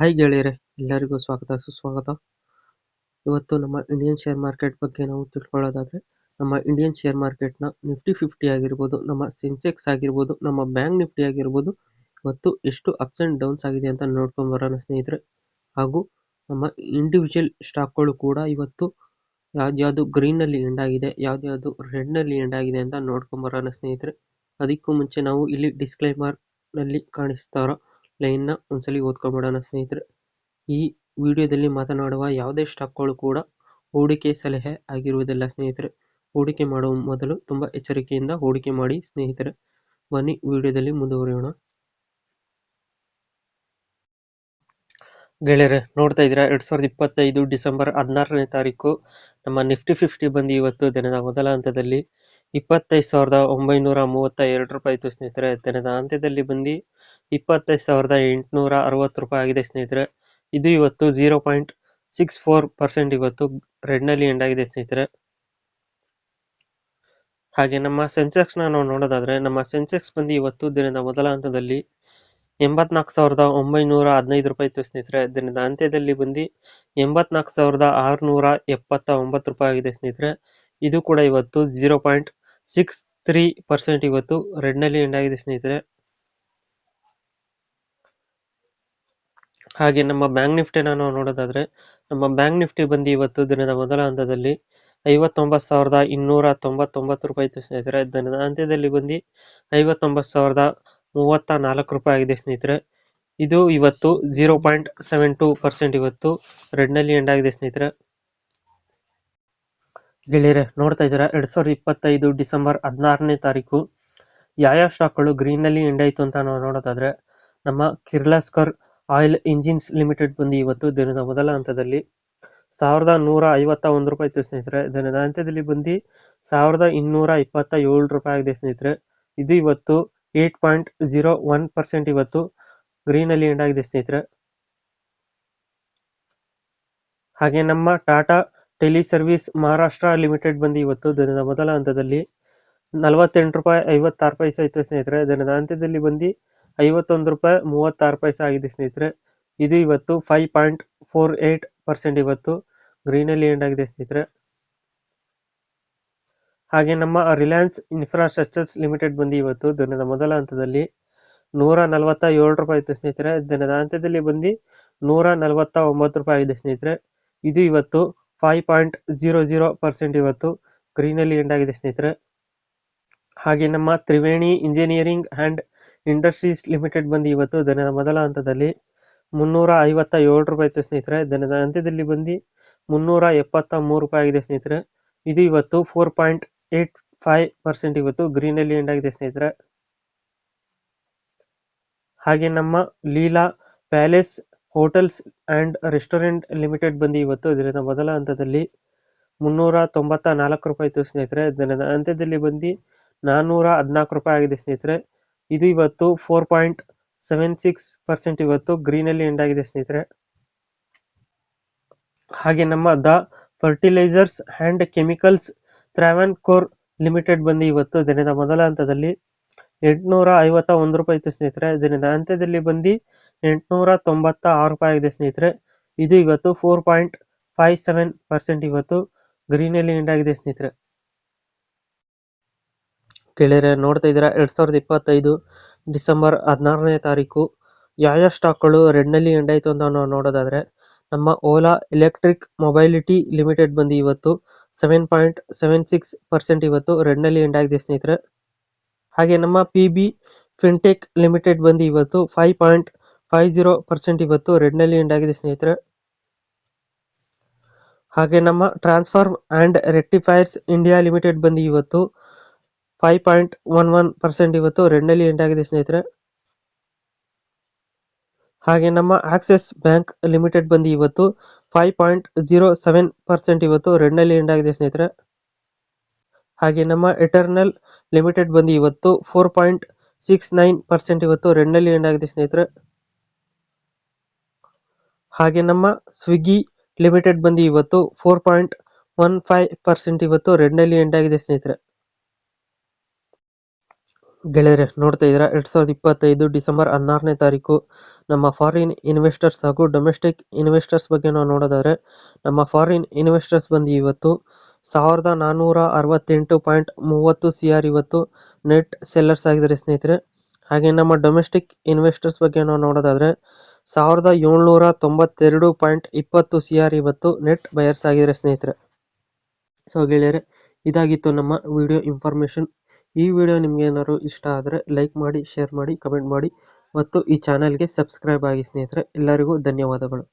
Hi ಗೆಳೆಯರೆ, ಎಲ್ಲರಿಗೂ ಸ್ವಾಗತ ಸುಸ್ವಾಗತ. ಇವತ್ತು ನಮ್ಮ ಇಂಡಿಯನ್ ಶೇರ್ ಮಾರ್ಕೆಟ್ ಬಗ್ಗೆ ನಾವು ತಿಳ್ಕೊಳ್ಳೋದಾದ್ರೆ, ನಮ್ಮ ಇಂಡಿಯನ್ ಶೇರ್ ಮಾರ್ಕೆಟ್ನ ನಿಫ್ಟಿ 50 ಆಗಿರ್ಬೋದು, ನಮ್ಮ ಸೆನ್ಸೆಕ್ಸ್ ಆಗಿರ್ಬೋದು, ನಮ್ಮ ಬ್ಯಾಂಕ್ ನಿಫ್ಟಿ ಆಗಿರ್ಬೋದು, ಇವತ್ತು ಎಷ್ಟು ಅಪ್ಸ್ ಅಂಡ್ ಡೌನ್ಸ್ ಆಗಿದೆ ಅಂತ ನೋಡ್ಕೊಂಡ್ ಬರೋಣ ಸ್ನೇಹಿತರೆ. ಹಾಗೂ ನಮ್ಮ ಇಂಡಿವಿಜುವಲ್ ಸ್ಟಾಕ್ಗಳು ಕೂಡ ಇವತ್ತು ಯಾವ್ದ್ಯಾವ್ದು ಗ್ರೀನಲ್ಲಿ ಎಂಡ್ ಆಗಿದೆ, ಯಾವ್ದ್ಯಾವ್ದು ರೆಡ್ನಲ್ಲಿ ಎಂಡ್ ಆಗಿದೆ ಅಂತ ನೋಡ್ಕೊಂಡ್ ಬರೋಣ ಸ್ನೇಹಿತರೆ. ಅದಕ್ಕೂ ಮುಂಚೆ ನಾವು ಇಲ್ಲಿ ಡಿಸ್ಕ್ಲೈಮರ್ ನಲ್ಲಿ ಕಾಣಿಸ್ತಾರೋ ಲೈನ್ ನ ಒಂದ್ಸಲಿ ಓದ್ಕೊಂಡ್ಬಿಡೋಣ ಸ್ನೇಹಿತರೆ. ಈ ವಿಡಿಯೋದಲ್ಲಿ ಮಾತನಾಡುವ ಯಾವುದೇ ಸ್ಟಾಕ್ಗಳು ಕೂಡ ಹೂಡಿಕೆ ಸಲಹೆ ಆಗಿರುವುದಿಲ್ಲ ಸ್ನೇಹಿತರೆ. ಹೂಡಿಕೆ ಮಾಡುವ ಮೊದಲು ತುಂಬಾ ಎಚ್ಚರಿಕೆಯಿಂದ ಹೂಡಿಕೆ ಮಾಡಿ ಸ್ನೇಹಿತರೆ. ಬನ್ನಿ ವಿಡಿಯೋದಲ್ಲಿ ಮುಂದುವರಿಯೋಣ. ಗೆಳೆಯರೆ, ನೋಡ್ತಾ ಇದ್ದೀರಾ 2025 ಡಿಸೆಂಬರ್ 16ನೇ ತಾರೀಕು ನಮ್ಮ ನಿಫ್ಟಿ 50 ಬಂದು ಇವತ್ತು ದಿನದ ಮೊದಲ ಹಂತದಲ್ಲಿ 25,932 ರೂಪಾಯಿ ಇತ್ತು ಸ್ನೇಹಿತರೆ. ದಿನದ ಅಂತ್ಯದಲ್ಲಿ ಬಂದು 25,860 ರೂಪಾಯಿ ಆಗಿದೆ ಸ್ನೇಹಿತರೆ. ಇದು ಇವತ್ತು 0.64% ಇವತ್ತು ರೆಡ್ ನಲ್ಲಿ ಎಂಡ್ ಆಗಿದೆ ಸ್ನೇಹಿತರೆ. ಹಾಗೆ ನಮ್ಮ ಸೆನ್ಸೆಕ್ಸ್ ನಾವು ನೋಡೋದಾದ್ರೆ, ನಮ್ಮ ಸೆನ್ಸೆಕ್ಸ್ ಬಂದು ಇವತ್ತು ದಿನದ ಮೊದಲ ಹಂತದಲ್ಲಿ 84,915 ರೂಪಾಯಿ ಇತ್ತು ಸ್ನೇಹಿತರೆ. ದಿನದ ಅಂತ್ಯದಲ್ಲಿ ಬಂದು 84,679 ರೂಪಾಯಿ ಆಗಿದೆ ಸ್ನೇಹಿತರೆ. ಇದು ಕೂಡ ಇವತ್ತು 0.63% ಇವತ್ತು ರೆಡ್ ನಲ್ಲಿ ಎಂಡ್ ಆಗಿದೆ ಸ್ನೇಹಿತರೆ. ಹಾಗೆ ನಮ್ಮ ಬ್ಯಾಂಕ್ ನಿಫ್ಟಿನ ನಾವು ನೋಡೋದಾದ್ರೆ, ನಮ್ಮ ಬ್ಯಾಂಕ್ ನಿಫ್ಟಿ ಬಂದು ಇವತ್ತು ದಿನದ ಮೊದಲ ಹಂತದಲ್ಲಿ 59,299 ರೂಪಾಯಿ ಇತ್ತು ಸ್ನೇಹಿತರೆ. ದಿನದ ಅಂತ್ಯದಲ್ಲಿ ಬಂದು 59,034 ರೂಪಾಯಿ ಆಗಿದೆ ಸ್ನೇಹಿತರೆ. ಇದು ಇವತ್ತು 0.72% ಇವತ್ತು ರೆಡ್ ನಲ್ಲಿ ಎಂಡ್ ಆಗಿದೆ ಸ್ನೇಹಿತರೆ. ಗೆಳೆಯರೆ, ನೋಡ್ತಾ ಇದ್ದೀರಾ 2025 ಡಿಸೆಂಬರ್ 16ನೇ ತಾರೀಕು ಯಾವ ಸ್ಟಾಕ್ಗಳು ಗ್ರೀನ್ ನಲ್ಲಿ ಎಂಡ್ ಆಯ್ತು ಅಂತ ನಾವು ನೋಡೋದಾದ್ರೆ, ನಮ್ಮ ಕಿರ್ಲೋಸ್ಕರ್ ಆಯಿಲ್ ಇಂಜಿನ್ಸ್ ಲಿಮಿಟೆಡ್ ಬಂದು ಇವತ್ತು ದಿನದ ಮೊದಲ ಹಂತದಲ್ಲಿ 1,151 ರೂಪಾಯಿ ಇತ್ತು ಸ್ನೇಹಿತರೆ. ದಿನದ ಅಂತ್ಯದಲ್ಲಿ ಬಂದು 1,227 ರೂಪಾಯಿ ಆಗಿದೆ ಸ್ನೇಹಿತರೆ. ಇದು ಇವತ್ತು 8.01% ಇವತ್ತು ಗ್ರೀನ್ ಅಲ್ಲಿ ಎಂಡ್ ಆಗಿದೆ ಸ್ನೇಹಿತರೆ. ಹಾಗೆ ನಮ್ಮ Tata tele service Maharashtra limited ಬಂದು ಇವತ್ತು ದಿನದ ಮೊದಲ ಹಂತದಲ್ಲಿ 48 ರೂಪಾಯಿ 56 ಪೈಸೆ ಇತ್ತು ಸ್ನೇಹಿತರೆ. ದಿನದ ಅಂತ್ಯದಲ್ಲಿ ಬಂದು 51 ರೂಪಾಯಿ 36 ಪೈಸೆ ಆಗಿದೆ ಸ್ನೇಹಿತರೆ. ಇದು ಇವತ್ತು 5.48% ಇವತ್ತು ಗ್ರೀನ್ ಅಲ್ಲಿ ಎಂಡ್ ಆಗಿದೆ ಸ್ನೇಹಿತರೆ. ಹಾಗೆ ನಮ್ಮ ರಿಲಯನ್ಸ್ ಇನ್ಫ್ರಾಸ್ಟ್ರಕ್ಚರ್ಸ್ ಲಿಮಿಟೆಡ್ ಬಂದು ಇವತ್ತು ದಿನದ ಮೊದಲ ಹಂತದಲ್ಲಿ 147 ರೂಪಾಯಿ ಇತ್ತು ಸ್ನೇಹಿತರೆ. ದಿನದ ಅಂತ್ಯದಲ್ಲಿ ಬಂದು 149 ರೂಪಾಯಿ ಆಗಿದೆ ಸ್ನೇಹಿತರೆ. ಇದು ಇವತ್ತು 5.00% ಇವತ್ತು ಗ್ರೀನ್ ಅಲ್ಲಿ ಎಂಡ್ ಆಗಿದೆ ಸ್ನೇಹಿತರೆ. ಹಾಗೆ ನಮ್ಮ Triveni engineering and industries limited ಬಂದು ಇವತ್ತು ದಿನದ ಮೊದಲ ಹಂತದಲ್ಲಿ 357 ರೂಪಾಯಿ ಇತ್ತು ಸ್ನೇಹಿತರೆ. ದಿನದ ಅಂತ್ಯದಲ್ಲಿ ಬಂದು 373 ರೂಪಾಯಿ ಆಗಿದೆ ಸ್ನೇಹಿತರೆ. ಇದು ಇವತ್ತು 4.85% ಇವತ್ತು ಗ್ರೀನ್ ಅಲ್ಲಿ ಎಂಡ್ ಆಗಿದೆ ಸ್ನೇಹಿತರೆ. ಹಾಗೆ ನಮ್ಮ Leela palace hotels and restaurant limited ಬಂದು ಇವತ್ತು ದಿನದ ಮೊದಲ ಹಂತದಲ್ಲಿ 394 ರೂಪಾಯಿ ಇತ್ತು ಸ್ನೇಹಿತರೆ. ದಿನದ ಅಂತ್ಯದಲ್ಲಿ ಬಂದು 414 ರೂಪಾಯಿ ಆಗಿದೆ ಸ್ನೇಹಿತರೆ. ಇದು ಇವತ್ತು 4.76% ಇವತ್ತು ಗ್ರೀನ್ ಅಲ್ಲಿ ಎಂಡ್ ಆಗಿದೆ ಸ್ನೇಹಿತರೆ. ಹಾಗೆ ನಮ್ಮ the fertilizers and chemicals Travancore limited ಬಂದು ಇವತ್ತು ದಿನದ ಮೊದಲ ಹಂತದಲ್ಲಿ 851 ರೂಪಾಯಿ ಇತ್ತು ಸ್ನೇಹಿತರೆ. ದಿನದ ಅಂತ್ಯದಲ್ಲಿ ಬಂದು 896 ರೂಪಾಯಿ ಆಗಿದೆ ಸ್ನೇಹಿತರೆ. ಇದು ಇವತ್ತು 4.57% ಇವತ್ತು ಗ್ರೀನ್ ಅಲ್ಲಿ ಎಂಡ್ ಆಗಿದೆ ಸ್ನೇಹಿತರೆ. ಗೆಳೆಯರೆ, ನೋಡ್ತಾ ಇದ್ದೀರಾ 2025 ಡಿಸೆಂಬರ್ 16ನೇ ತಾರೀಕು ಯಾವ ಸ್ಟಾಕ್ಗಳು ರೆಡ್ ನಲ್ಲಿ ಎಂಡ್ ಆಯ್ತು ಅಂತ ನಾವು ನೋಡೋದಾದ್ರೆ, ನಮ್ಮ ಓಲಾ ಎಲೆಕ್ಟ್ರಿಕ್ ಮೊಬೈಲಿಟಿ ಲಿಮಿಟೆಡ್ ಬಂದು ಇವತ್ತು 7.76% ಇವತ್ತು ರೆಡ್ ನಲ್ಲಿ ಎಂಡ್ ಆಗಿದೆ ಸ್ನೇಹಿತರೆ. ಹಾಗೆ ನಮ್ಮ PB ಫಿನ್ಟೆಕ್ ಲಿಮಿಟೆಡ್ ಬಂದು ಇವತ್ತು 5.50% ಇವತ್ತು ರೆಡ್ ನಲ್ಲಿ ಎಂಡ್ ಆಗಿದೆ ಸ್ನೇಹಿತರೆ. ಹಾಗೆ ನಮ್ಮ ಟ್ರಾನ್ಸ್ಫಾರ್ಮ್ ಅಂಡ್ ರೆಕ್ಟಿಫೈರ್ಸ್ ಇಂಡಿಯಾ ಲಿಮಿಟೆಡ್ ಬಂದು ಇವತ್ತು 5.11% ಇವತ್ತು ರೆಡ್ ನಲ್ಲಿ ಎಂಡ್ ಆಗಿದೆ ಸ್ನೇಹಿತರೆ. ಹಾಗೆ ನಮ್ಮ ಆಕ್ಸಿಸ್ ಬ್ಯಾಂಕ್ ಲಿಮಿಟೆಡ್ ಬಂದು ಇವತ್ತು 5.07% ಇವತ್ತು ರೆಡ್ ನಲ್ಲಿ ಎಂಡ್ ಆಗಿದೆ ಸ್ನೇಹಿತರೆ. ಹಾಗೆ ನಮ್ಮ ಎಟರ್ನಲ್ ಲಿಮಿಟೆಡ್ ಬಂದು ಇವತ್ತು 4.69% ಇವತ್ತು ರೆಡ್ ನಲ್ಲಿ ಎಂಡ್ ಆಗಿದೆ ಸ್ನೇಹಿತರೆ. ಹಾಗೆ ನಮ್ಮ ಸ್ವಿಗ್ಗಿ ಲಿಮಿಟೆಡ್ ಬಂದು ಇವತ್ತು 4.15% ಇವತ್ತು ರೆಡ್ ನಲ್ಲಿ ಎಂಡ್ ಆಗಿದೆ ಸ್ನೇಹಿತರೆ. ಗೆಳೆಯರೆ ನೋಡ್ತಾ ಇದ್ದೀರಾ 2025 ಡಿಸೆಂಬರ್ 16ನೇ ತಾರೀಕು ನಮ್ಮ ಫಾರಿನ್ ಇನ್ವೆಸ್ಟರ್ಸ್ ಹಾಗೂ ಡೊಮೆಸ್ಟಿಕ್ ಇನ್ವೆಸ್ಟರ್ಸ್ ಬಗ್ಗೆ ನಾವು ನೋಡೋದಾದ್ರೆ ನಮ್ಮ ಫಾರಿನ್ ಇನ್ವೆಸ್ಟರ್ಸ್ ಬಂದು ಇವತ್ತು 1468.30 CR ಇವತ್ತು ನೆಟ್ ಸೆಲ್ಲರ್ಸ್ ಆಗಿದ್ದಾರೆ ಸ್ನೇಹಿತರೆ. ಹಾಗೆ ನಮ್ಮ ಡೊಮೆಸ್ಟಿಕ್ ಇನ್ವೆಸ್ಟರ್ಸ್ ಬಗ್ಗೆ ನಾವು ನೋಡೋದಾದ್ರೆ 1792.20 CR ಇವತ್ತು ನೆಟ್ ಬಯರ್ಸ್ ಆಗಿದ್ದಾರೆ ಸ್ನೇಹಿತರೆ. ಸೊ ಗೆಳೆಯರೆ, ಇದಾಗಿತ್ತು ನಮ್ಮ ವಿಡಿಯೋ ಇನ್ಫಾರ್ಮೇಶನ್. ಈ ವಿಡಿಯೋ ನಿಮ್ಗೆ ಏನಾದ್ರು ಇಷ್ಟ ಆದರೆ ಲೈಕ್ ಮಾಡಿ, ಶೇರ್ ಮಾಡಿ, ಕಮೆಂಟ್ ಮಾಡಿ ಮತ್ತು ಈ ಚಾನೆಲ್ಗೆ ಸಬ್ಸ್ಕ್ರೈಬ್ ಆಗಿ ಸ್ನೇಹಿತರೆ. ಎಲ್ಲರಿಗೂ ಧನ್ಯವಾದಗಳು.